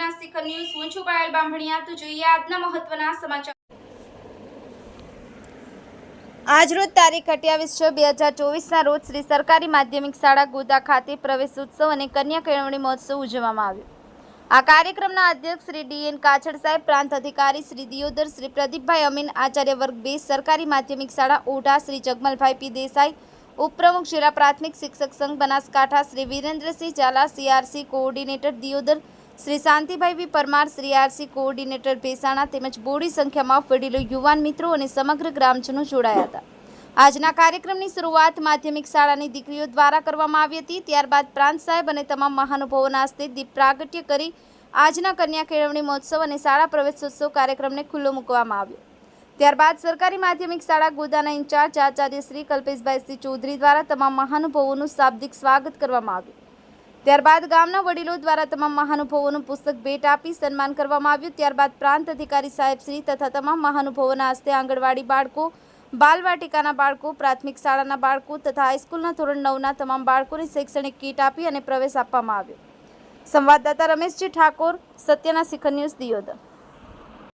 સત્યના શિખર ન્યૂઝ હું છું પાયલ બામણિયા। તો જોઈએ આજના મહત્વના સમાચાર। આજરોજ તારીખ 28/6/2024 રોજ શ્રી સરકારી માધ્યમિક શાળા ગોદા ખાતે પ્રવેશ ઉત્સવ અને કન્યા કેળવણી મહોત્સવ ઉજવવામાં આવ્યો। આ કાર્યક્રમના અધ્યક્ષ શ્રી ડી.એન. કાછડ સાહેબ, પ્રાંત અધિકારી શ્રી દિયોદર, શ્રી પ્રદીપભાઈ અમીન, આચાર્ય વર્ગ 2 સરકારી માધ્યમિક શાળા ઓઢા શ્રી જગમલભાઈ પી દેસાઈ, ઉપપ્રમુખ જિલ્લા પ્રાથમિક શિક્ષક સંઘ બનાસકાંઠા શ્રી વિરેન્દ્રસિંહ ઝાલા, સીઆરસી કોઓર્ડિનેટર દિયોદર શ્રી શાંતિભાઈ વી પરમાર, શ્રી આરસી કોઓર્ડિનેટર ભેસાણા તેમજ બોડી સંખ્યામાં વડીલો, યુવાન મિત્રો અને સમગ્ર ગ્રામજનો જોડાયા હતા। આજના કાર્યક્રમની શરૂઆત માધ્યમિક શાળાની દીકરીઓ દ્વારા કરવામાં આવી હતી। ત્યારબાદ પ્રાંત સાહેબ અને તમામ મહાનુભાવોના હસ્તે દીપ પ્રાગટ્ય કરી આજના કન્યા કેળવણી મહોત્સવ અને શાળા પ્રવેશોત્સવ કાર્યક્રમને ખુલ્લો મૂકવામાં આવ્યો। ત્યારબાદ સરકારી માધ્યમિક શાળા ગોદાના ઇન્ચાર્જ આચાર્ય શ્રી કલ્પેશભાઈ સિંહ ચૌધરી દ્વારા તમામ મહાનુભાવોનું શાબ્દિક સ્વાગત કરવામાં આવ્યું। ત્યારબાદ ગામના વડીલો દ્વારા તમામ મહાનુભાવોનું પુસ્તક ભેટ આપી સન્માન કરવામાં આવ્યું। ત્યારબાદ પ્રાંત અધિકારી સાહેબ શ્રી તથા તમામ મહાનુભાવોના હસ્તે આંગણવાડી બાળકો, બાલવાટિકાના બાળકો, પ્રાથમિક શાળાના બાળકો તથા હાઈસ્કૂલના ધોરણ 9ના તમામ બાળકોને શૈક્ષણિક કીટ આપી અને પ્રવેશ આપવામાં આવ્યો। સંવાદદાતા રમેશજી ઠાકોર, સત્યના શિખર ન્યૂઝ, દિયોદર।